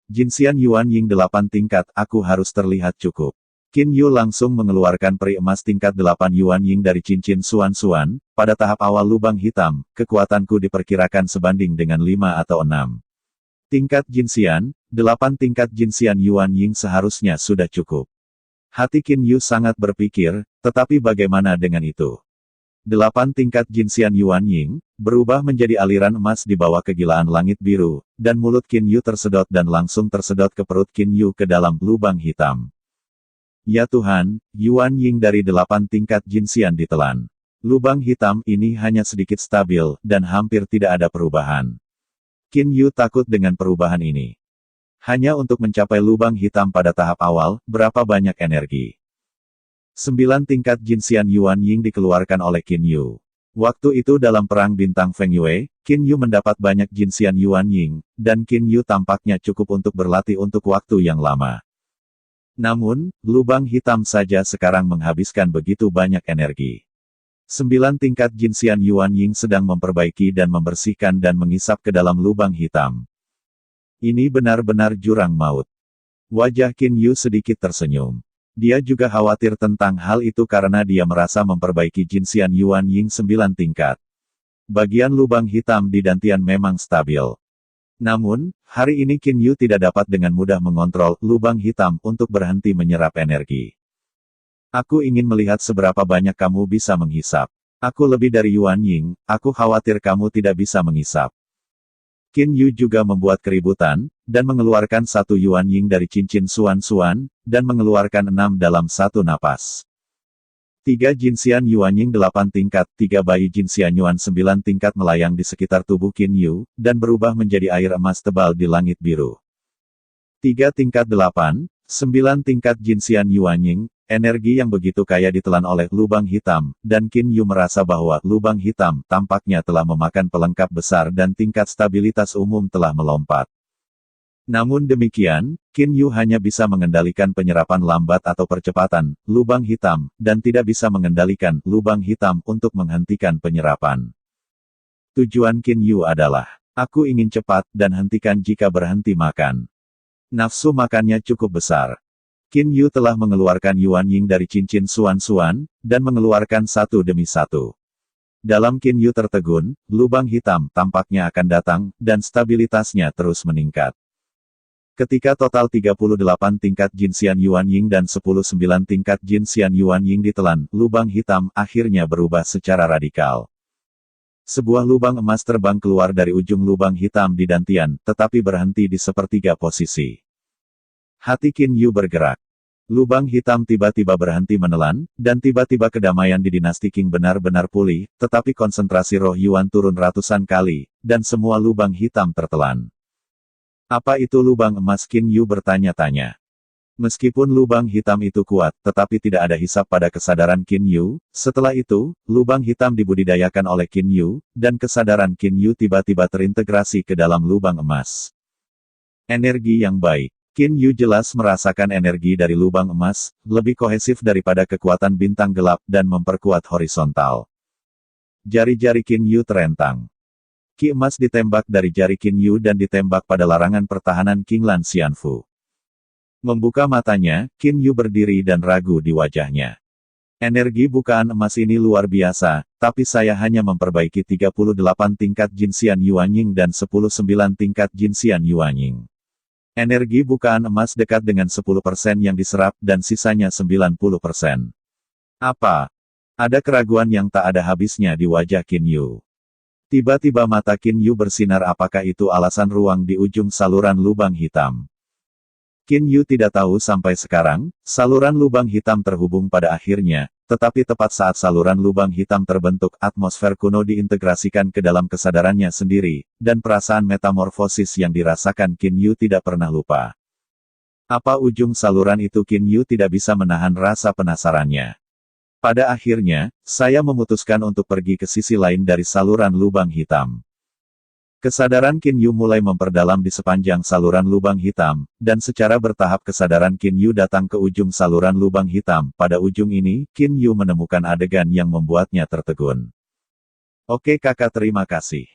Jinxian Yuan Ying 8 tingkat, aku harus terlihat cukup. Qin Yu langsung mengeluarkan peri emas tingkat 8 Yuan Ying dari cincin Suan-Suan, pada tahap awal lubang hitam, kekuatanku diperkirakan sebanding dengan 5 atau 6. Tingkat Jinxian, 8 tingkat Jinxian Yuan Ying seharusnya sudah cukup. Hati Qin Yu sangat berpikir, tetapi bagaimana dengan itu? 8 tingkat Jinxian Yuan Ying, berubah menjadi aliran emas di bawah kegilaan langit biru, dan mulut Qin Yu tersedot dan langsung tersedot ke perut Qin Yu ke dalam lubang hitam. Ya Tuhan, Yuan Ying dari 8 tingkat Jinxian ditelan. Lubang hitam ini hanya sedikit stabil, dan hampir tidak ada perubahan. Qin Yu takut dengan perubahan ini. Hanya untuk mencapai lubang hitam pada tahap awal, berapa banyak energi? 9 tingkat Jinxian Yuan Ying dikeluarkan oleh Qin Yu. Waktu itu dalam perang bintang Feng Yue, Qin Yu mendapat banyak Jinxian Yuan Ying, dan Qin Yu tampaknya cukup untuk berlatih untuk waktu yang lama. Namun, lubang hitam saja sekarang menghabiskan begitu banyak energi. 9 tingkat Jinxian Yuan Ying sedang memperbaiki dan membersihkan dan mengisap ke dalam lubang hitam. Ini benar-benar jurang maut. Wajah Qin Yu sedikit tersenyum. Dia juga khawatir tentang hal itu karena dia merasa memperbaiki Jinxian Yuan Ying 9 tingkat. Bagian lubang hitam di Dantian memang stabil. Namun, hari ini Qin Yu tidak dapat dengan mudah mengontrol lubang hitam untuk berhenti menyerap energi. Aku ingin melihat seberapa banyak kamu bisa menghisap. Aku lebih dari Yuan Ying, aku khawatir kamu tidak bisa menghisap. Qin Yu juga membuat keributan, dan mengeluarkan 1 Yuan Ying dari cincin Suan-Suan, dan mengeluarkan 6 dalam satu napas. 3 Jinxian Yuan Ying 8 tingkat, 3 bayi Jinxian Yuan 9 tingkat melayang di sekitar tubuh Qin Yu, dan berubah menjadi air emas tebal di langit biru. 3 tingkat 8, 9 tingkat Jinxian Yuan Ying, energi yang begitu kaya ditelan oleh lubang hitam, dan Qin Yu merasa bahwa lubang hitam tampaknya telah memakan pelengkap besar dan tingkat stabilitas umum telah melompat. Namun demikian, Qin Yu hanya bisa mengendalikan penyerapan lambat atau percepatan lubang hitam, dan tidak bisa mengendalikan lubang hitam untuk menghentikan penyerapan. Tujuan Qin Yu adalah, aku ingin cepat dan hentikan jika berhenti makan. Nafsu makannya cukup besar. Qin Yu telah mengeluarkan Yuan Ying dari cincin Suan-Suan, dan mengeluarkan satu demi satu. Dalam Qin Yu tertegun, lubang hitam tampaknya akan datang, dan stabilitasnya terus meningkat. Ketika total 38 tingkat Jinxian Yuan Ying dan 19 tingkat Jinxian Yuan Ying ditelan, lubang hitam akhirnya berubah secara radikal. Sebuah lubang emas terbang keluar dari ujung lubang hitam di dantian, tetapi berhenti di sepertiga posisi. Hati Qin Yu bergerak. Lubang hitam tiba-tiba berhenti menelan, dan tiba-tiba kedamaian di dinasti Qing benar-benar pulih, tetapi konsentrasi roh Yuan turun ratusan kali, dan semua lubang hitam tertelan. Apa itu lubang emas? Qin Yu bertanya-tanya. Meskipun lubang hitam itu kuat, tetapi tidak ada hisap pada kesadaran Qin Yu. Setelah itu, lubang hitam dibudidayakan oleh Qin Yu, dan kesadaran Qin Yu tiba-tiba terintegrasi ke dalam lubang emas. Energi yang baik. Qin Yu jelas merasakan energi dari lubang emas, lebih kohesif daripada kekuatan bintang gelap dan memperkuat horizontal. Jari-jari Qin Yu terentang. Ki emas ditembak dari jari Qin Yu dan ditembak pada larangan pertahanan King Lan Xianfu. Membuka matanya, Qin Yu berdiri dan ragu di wajahnya. Energi bukaan emas ini luar biasa, tapi saya hanya memperbaiki 38 tingkat Jinxian Yuan Ying dan 19 tingkat Jinxian Yuan Ying. Energi bukaan emas dekat dengan 10% yang diserap dan sisanya 90%. Apa? Ada keraguan yang tak ada habisnya di wajah Qin Yu. Tiba-tiba mata Qin Yu bersinar. Apakah itu alasan ruang di ujung saluran lubang hitam? Qin Yu tidak tahu sampai sekarang, saluran lubang hitam terhubung pada akhirnya, tetapi tepat saat saluran lubang hitam terbentuk, atmosfer kuno diintegrasikan ke dalam kesadarannya sendiri, dan perasaan metamorfosis yang dirasakan Qin Yu tidak pernah lupa. Apa ujung saluran itu? Qin Yu tidak bisa menahan rasa penasarannya. Pada akhirnya, saya memutuskan untuk pergi ke sisi lain dari saluran lubang hitam. Kesadaran Qin Yu mulai memperdalam di sepanjang saluran lubang hitam, dan secara bertahap kesadaran Qin Yu datang ke ujung saluran lubang hitam. Pada ujung ini, Qin Yu menemukan adegan yang membuatnya tertegun. Oke kakak, terima kasih.